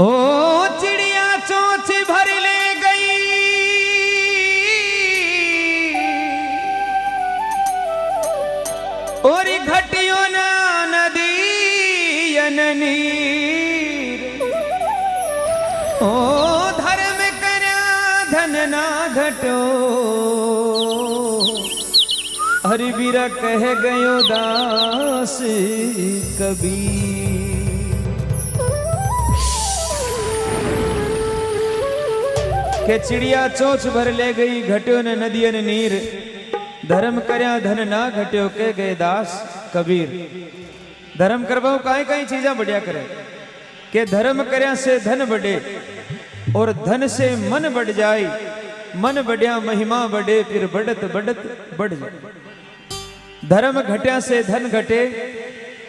ओ चिड़िया चोंच भर ले गई, और घटियों ना नदी नीर। ओ धर्म करा धन ना घटो, हरि बीरा कह गयो दास कबीर। के चिड़िया चोंच भर ले गई, घट्यो ने नदियन नीर। धर्म करया धन ना घट्यो, के गए दास कबीर। धर्म करवाओ काई काई चीजा बढ़िया करे, के धर्म करया से धन बढ़े, और धन से मन बढ़ जाए। मन बढ़िया महिमा बढ़े, फिर बढ़त बढ़त बढ़ जाए। धर्म घट्या से धन घटे,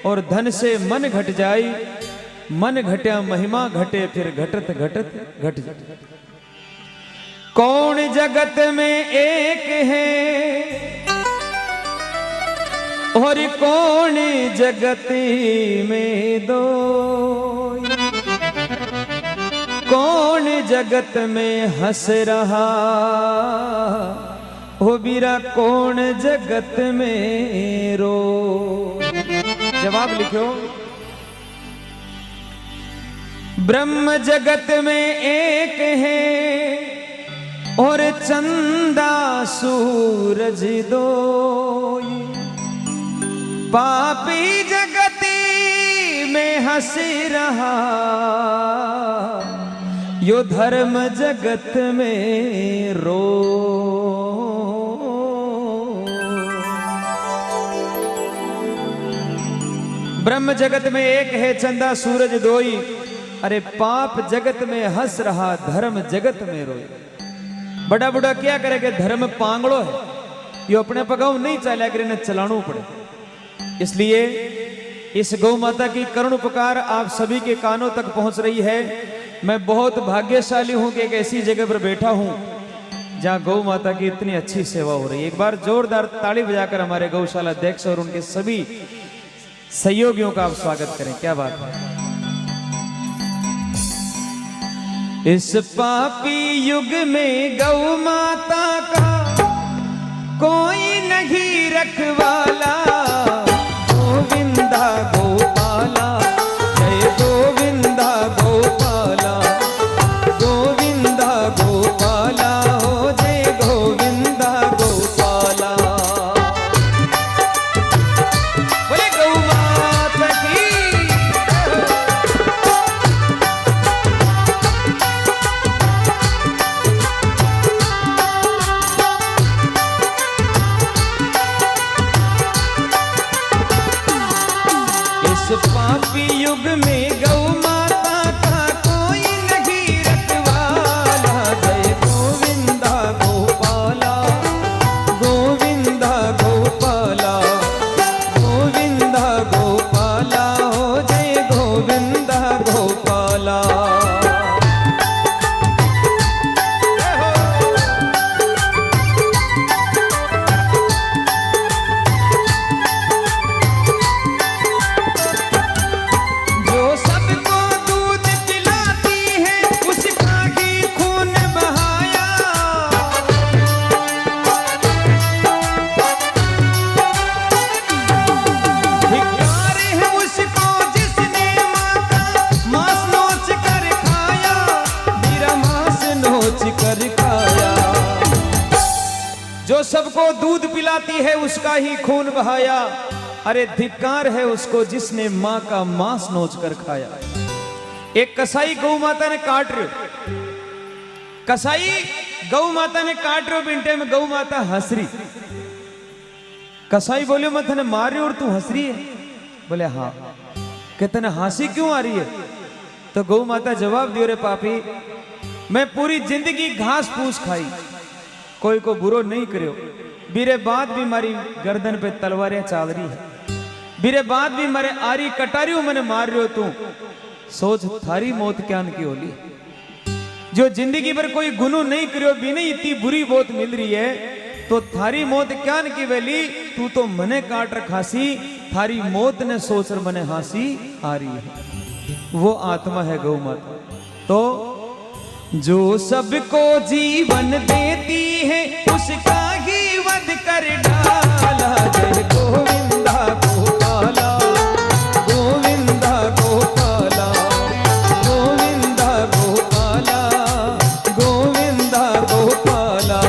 और धन से मन घट जाए। मन घट्या महिमा घटे, फिर घटत घटत घट जाए। कौन जगत में एक है, और कौन जगत में दो। कौन जगत में हंस रहा, हो बीरा कौन जगत में रो। जवाब लिखो। ब्रह्म जगत में एक है, और चंदा सूरज दो। पापी जगती में हंस रहा, यो धर्म जगत में रो। ब्रह्म जगत में एक है, चंदा सूरज दोई। अरे पाप जगत में हंस रहा, धर्म जगत में रोई। बड़ा बड़ा क्या करेगा, धर्म पांगड़ो है, यो अपने पगाव नहीं चला कर इन्हें चलाना पड़े। इसलिए इस गौ माता की करुण पुकार आप सभी के कानों तक पहुंच रही है। मैं बहुत भाग्यशाली हूं कि एक ऐसी जगह पर बैठा हूं जहां गौ माता की इतनी अच्छी सेवा हो रही है। एक बार जोरदार ताली बजाकर हमारे गौशाला अध्यक्ष और उनके सभी सहयोगियों का आप स्वागत करें। क्या बात है। इस पापी युग में गौ माता का कोई नहीं रखवाला। गोविंदा गोपाला, जय गोविंदा गोपाला। गोविंदा गोपाला, हो जय गोविंदा गोपाला। बोले गौ माता की। पापी युग में गौ माता का कोई नहीं रखवाला। जय गोविंदा गोपाला, गोविंदा गोपाला। गोविंदा गोपाला, हो जय गोविंदा गोपाला। जो सबको दूध पिलाती है उसका ही खून बहाया। अरे धिक्कार है उसको जिसने मां का मांस नोच कर खाया। एक कसाई गौ माता ने काट रहे, कसाई गौ माता ने काट रहे बिंटे में, गौ माता हंस रही। कसाई बोले मैं तने मार रही और तू हंस रही है। बोले हाँ। कहते ना हंसी क्यों आ रही है। तो गौ माता जवाब दियो, रे पापी मैं पूरी जिंदगी घास फूस खाई, कोई को बुरो नहीं करो। बीरे बाद भी मारी गर्दन पे तलवारें चाल रही है। बीरे बाद भी मारे आरी कटारियों मैंने मार रहे हो। तू सोच थारी मौत क्या की होली। जो जिंदगी पर कोई गुनू नहीं करो, भी नहीं इतनी बुरी मौत मिल रही है, तो थारी मौत क्या की वेली। तू तो मने काट रखासी, थारी मौत ने सोच मने हासी आ रही है। वो आत्मा है गौ माता। तो जो सबको जीवन देती है उसका ही वध कर डाला। जय गोविंदा गोपाला, गोविंदा गोपाला, गोविंदा गोपाला, गोविंदा गोपाला।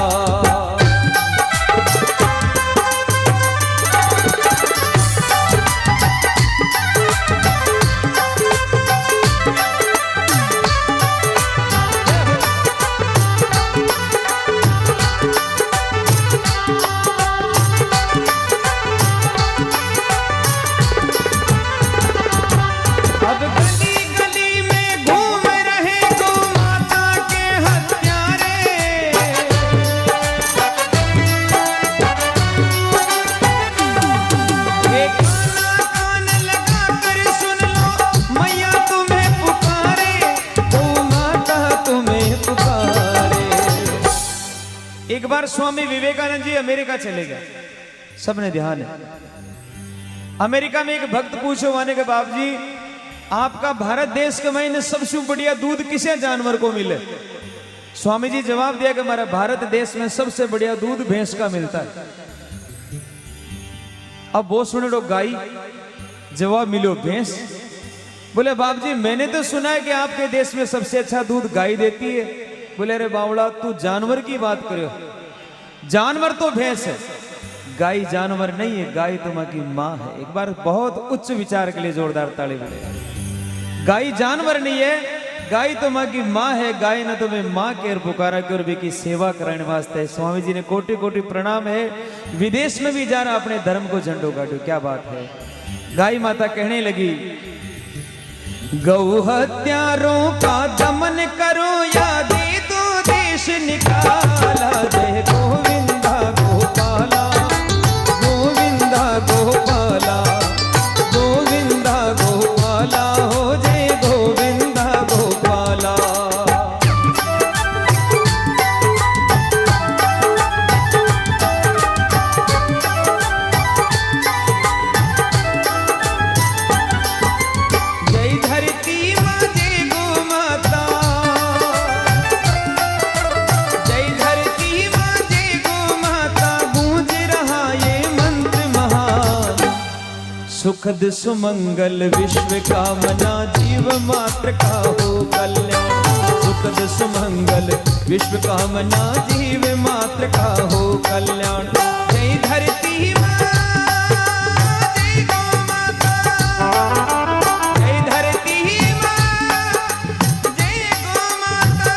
एक बार स्वामी विवेकानंद जी अमेरिका चले गए, सबने ध्यान है। अमेरिका में एक भक्त पूछो माने के बाप जी आपका भारत देश के महीने सबसे बढ़िया दूध किसे जानवर को मिले? स्वामी जी जवाब दिया कि हमारा भारत देश में सबसे बढ़िया दूध भैंस का मिलता है। अब वो सुने लो गाय, जवाब मिलो भैंस। बोले बाप जी मैंने तो सुना है कि आपके देश में सबसे अच्छा दूध गाय देती है। बोले अरे बावड़ा तू जानवर की बात करो, जानवर तो भैंस है, गाय जानवर नहीं है, गाय तुम्हारी माँ है। एक बार बहुत उच्च विचार के लिए जोरदार ताली बजाएं। गाय जानवर नहीं है, गाय तुम्हारी माँ है, गाय ने तुम्हें माँ के पुकारा के और भी की सेवा कराने वास्ते। स्वामी जी ने कोटि कोटि प्रणाम है, विदेश में भी जा रहा अपने धर्म को झंडो गाड़ो, क्या बात है। गाय माता कहने लगी गौ हत्यारों का दमन करो या दे दो देश निकाला। जय गोविंदा गोपाला, गोविंदा गोपाला, गोविंदा गोपाला, हो जय गोविंदा गोपाला। जय धरती माँ जय गो माता, जय धरती माँ जय गो माता, गूंज रहा ये मंत्र महान। सुखद सुमंगल विश्व कामना, जीव मात्र का हो कल्याण। सुखद सुमंगल विश्व कामना, जीव मात्र का हो कल्याण। जय धरती माँ जय गो माता, जय धरती माँ जय गो माता।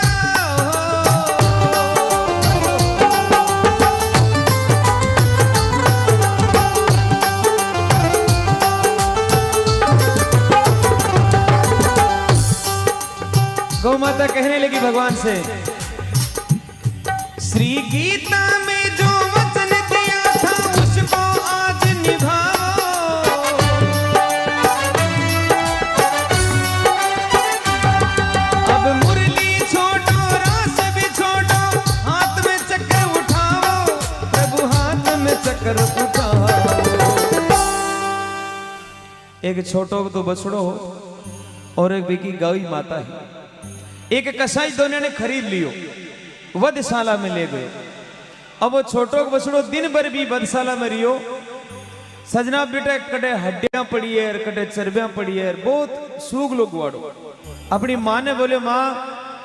गौ माता कहने लगी भगवान से श्री गीता में जो वचन दिया था उसको आज निभाओ। अब मुरली छोड़ो रास भी छोड़ो, हाथ में चक्र उठाओ, प्रभु हाथ में चक्र उठाओ। एक छोटो तो बछड़ो हो और एक बिकी गाय माता है। एक कसाई दोनों ने खरीद लियो, वधशाला में ले गए। अब वो छोटो बछड़ो दिन भर भी वधशाला में रियो। सजना बेटा कटे हड्डियां पड़ी है, कटे चर्बियां पड़ी है, बहुत सूग लोग वाड़ो। अपनी माँ ने बोले माँ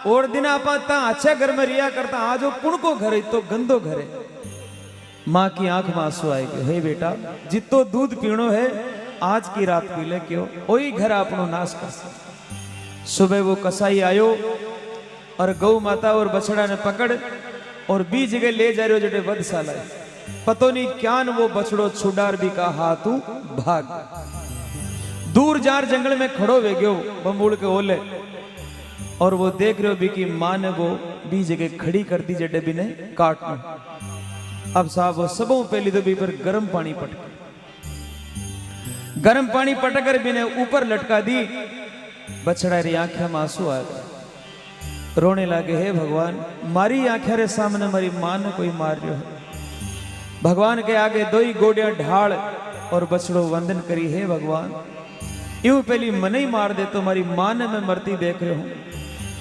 और दिन आप अच्छा घर में रिया करता, आज वो कुण को घर है तो गंदो घर है। माँ की आंख में आंसू आएगी, हे बेटा जितो दूध पीणो है आज की रात पी ले, क्यों वही घर आपनो नाश कर। सुबह वो कसाई आयो और गौ माता और बछड़ा ने पकड़ और बी जगह ले जा रहे हो जटे वधशाला। पतो नहीं क्या न वो बछड़ो छुडार भी का हाथू भाग। दूर जार जंगल में खड़ो वे गयो बम्बूड़ के ओले, और वो देख रहे हो भी की माँ ने वो बी जगह खड़ी कर दी जटे भी ने काटना। अब साहब वो सबों पहली तो भी पर गर्म पानी पटक, गर्म पानी पटकर भी ने ऊपर लटका दी। बछड़ा री आंखें में आंसू आ गए, रोने लगे हे भगवान मारी आंखें रे सामने मारी मां ने कोई मार रहा है। भगवान के आगे दो ही गोड़ियां ढाल और बछड़ो वंदन करी, हे भगवान यूं पहली मन ही मार दे तो मारी मां ने मैं मरती देख रहे हूं।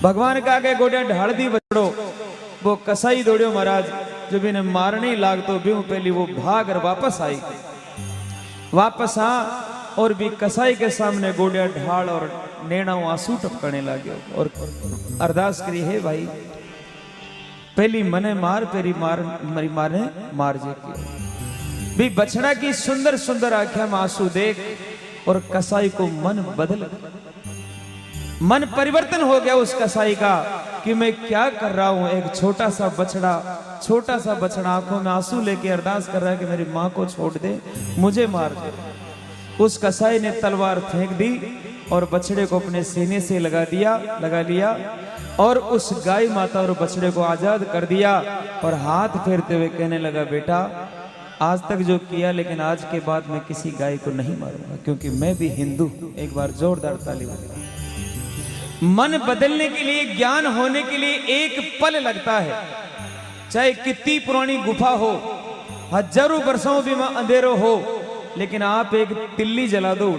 भगवान का आगे गोडिया ढाल दी बछड़ो, वो कसाई दौड़ियो महाराज, जब इन्हें मारने लाग तो भी पहली वो भाग और वापस आई, वापस आ और भी कसाई के सामने गोडिया ढाल और नैना आंसू टपकने लगे और अरदास करी, हे भाई पहली मने मार, पेरी मार मरी मारे मार जे की भी बछड़ा की सुंदर सुंदर आंखें में आंसू देख और कसाई को मन बदल, मन परिवर्तन हो गया उस कसाई का कि मैं क्या कर रहा हूं। एक छोटा सा बछड़ा आंखों में आंसू लेके अरदास कर रहा है कि मेरी मां को छोड़ दे, मुझे मार दे। उस कसाई ने तलवार फेंक दी और बछड़े को अपने सीने से लगा लिया और उस गाय माता और बछड़े को आजाद कर दिया और हाथ फेरते हुए कहने लगा, बेटा आज तक जो किया, लेकिन आज के बाद मैं किसी गाय को नहीं मारूंगा क्योंकि मैं भी हिंदू हूं। एक बार जोरदार ताली बजाओ। मन बदलने के लिए, ज्ञान होने के लिए एक पल लगता है, चाहे कितनी पुरानी गुफा हो, हजारों वर्षों भी में अंधेरो हो, लेकिन आप एक तिल्ली जला दो,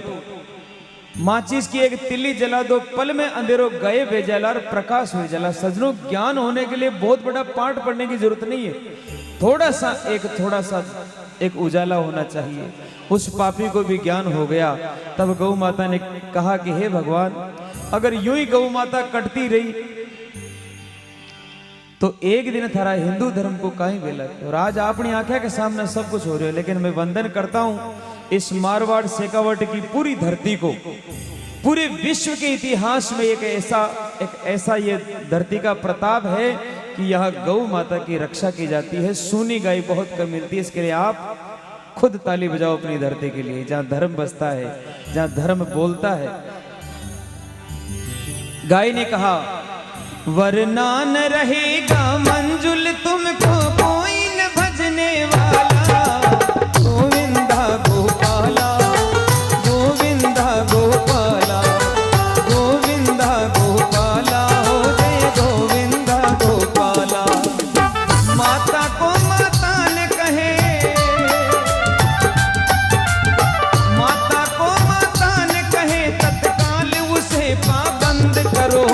माचिस की एक तिल्ली जला दो, पल में अंधेरो गए बेजला और प्रकाश हो जला। सजनों, ज्ञान होने के लिए बहुत बड़ा पाठ पढ़ने की जरूरत नहीं है, थोड़ा सा एक उजाला होना चाहिए। उस पापी को भी ज्ञान हो गया। तब गौ माता ने कहा कि हे भगवान, अगर यूं ही गौ माता कटती रही तो एक दिन थारा हिंदू धर्म को कहीं बेला। और आज अपनी आंखें के सामने सब कुछ हो रहा है, लेकिन मैं वंदन करता हूं इस मारवाड़ शेखावट की पूरी धरती को, पूरे विश्व के इतिहास में एक ऐसा ये धरती का प्रताप है कि यहाँ गौ माता की रक्षा की जाती है। सूनी गाय बहुत कम मिलती है, इसके लिए आप खुद ताली बजाओ अपनी धरती के लिए, जहाँ धर्म बसता है, जहाँ धर्म बोलता है। गाय ने कहा, वरना न रहेगा मंजुल तुमको कोई न भजने वाला, गोविंदा गोपाला, गोविंदा गोपाला, गोविंदा गोपाला, हो जय गोविंदा गोपाला। माता को माता ने कहे, माता को माता ने कहे, तत्काल उसे पाबंद करो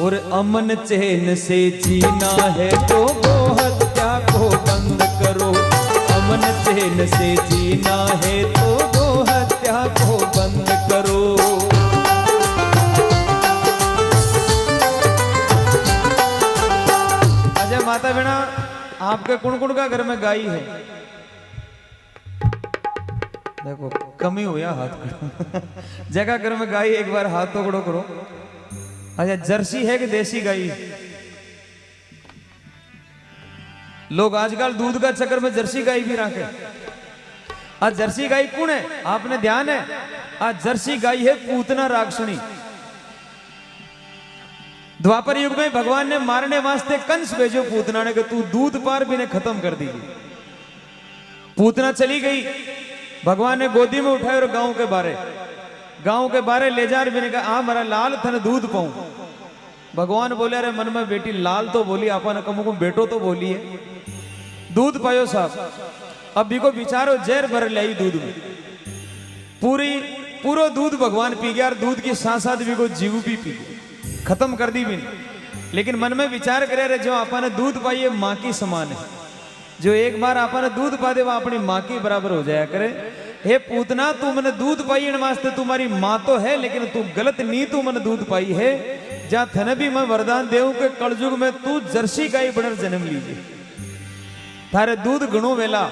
और अमन चैन से जीना है तो गो हत्या को बंद करो। अमन चैन से जीना है तो गो हत्या को बंद करो। अजय माता बिना आपके कुण का घर में गाय है, देखो कमी हुआ हाथ जगह घर में गाय, एक बार हाथ तो करो। अच्छा, जर्सी है कि देसी गाय? लोग आजकल दूध का चक्कर में जर्सी गाय भी रखे। आज जर्सी गाय कौन है? आपने ध्यान है, आज जर्सी गाय है पूतना राक्षणी। द्वापर युग में भगवान ने मारने वास्ते कंस भेजो पूतना ने कि तू दूध पार भी ने खत्म कर दी। पूतना चली गई, भगवान ने गोदी में उठाए और गांव के बारे ले जा रहे, कहा आ मेरा लाल थन दूध पाऊं। भगवान बोले, अरे मन में बेटी लाल तो बोली, आपन कमु को बेटो तो बोली है, दूध पायो साहब। अब भी को विचारो, जहर भर लाई दूध में, पूरो दूध भगवान पी गया और दूध की साथ भी को जीव भी पी गया, खत्म कर दी भी। लेकिन मन में विचार करे, अरे जो आपने दूध पाई है माँ की समान है, जो एक बार आपने दूध पा दे वह अपनी माँ के बराबर हो जाया करे। हे पूतना, तू मैंने दूध पाई वास्ते तुम्हारी माँ तो है, लेकिन तू गलत नहीं, तू मैंने दूध पाई है। जहां थने भी मैं वरदान देऊ के कलयुग में तू जर्सी गाय बनर जन्म लीजिए। थारे दूध घणो वेला,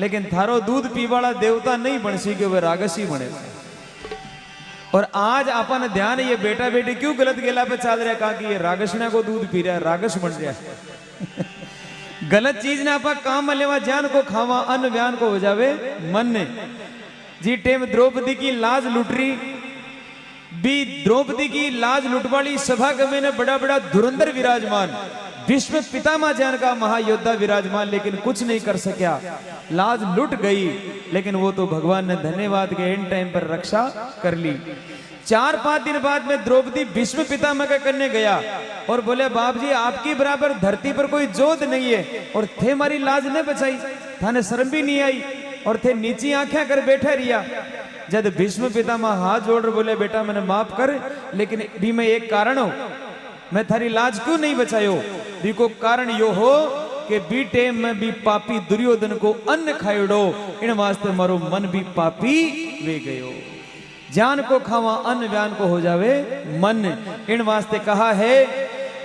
लेकिन थारो दूध पीवाला देवता नहीं बन सी के वे रागसी बने। और आज अपन ध्यान, ये बेटा बेटी क्यों गलत गेला पे चल रहा, कहा कि ये रागसना को दूध पी रहा है, रागस बन रहा है। गलत चीज ने आपा काम में लेवा, जान को खावा, अन्न व्यान को हो जावे मन ने। जी टेम द्रौपदी की लाज लुट रही भी, द्रौपदी की लाज लुटवाली सभा गमे ने बड़ा बड़ा धुरंधर विराजमान, विश्व पितामह जान का महायोद्धा विराजमान, लेकिन कुछ नहीं कर सका, लाज लुट गई। लेकिन वो तो भगवान ने धन्यवाद के एंड टाइम पर रक्षा कर ली। 4-5 दिन बाद में द्रौपदी भीष्म पितामह का करने गया और बोले, बाप जी आपकी बराबर धरती पर कोई जोध नहीं है और थे हमारी लाज न बचाई, थाने शर्म भी नहीं आई। और थे नीची आंखें कर बैठे रिया। जब भीष्म पितामह हाथ जोड़ बोले बेटा मैंने माफ कर, लेकिन भी मैं एक कारण हो, मैं थारी लाज क्यों नहीं बचायो? देखो कारण यो हो कि बी टेम में भी पापी दुर्योधन को अन्न खाइडो, इन वास्ते मारो मन भी पापी वे गयो। जान को खावा अन्न व्यान को हो जावे मन, इन वास्ते कहा है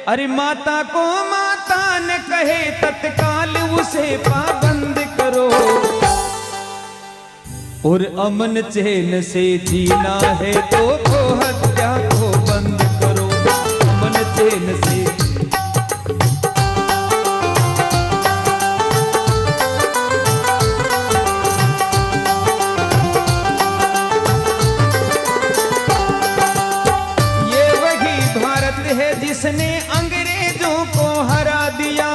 अरे माता को माता न कहे तत्काल उसे पाबंद करो, और अमन चैन से जीना है तो हत्या को बंद करो। अमन चैन से जिसने अंग्रेजों को हरा दिया,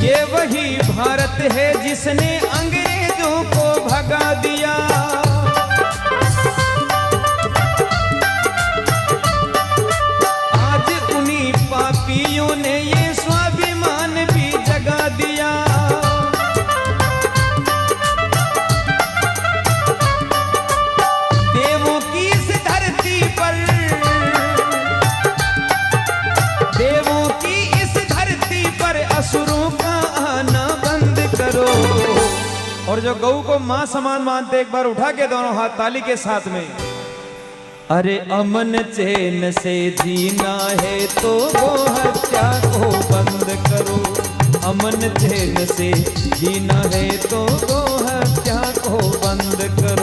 ये वही भारत है जिसने अंग्रेजों को भगा दिया। आज उन्हीं पापियों ने ये स्वाभिमान भी जगा दिया। असुरों का आना बंद करो। और जो गऊ को मां समान मानते एक बार उठा के दोनों हाथ ताली के साथ में, अरे अमन चैन से जीना है तो वो हत्या को बंद करो। अमन चैन से जीना है तो वो हत्या को बंद करो।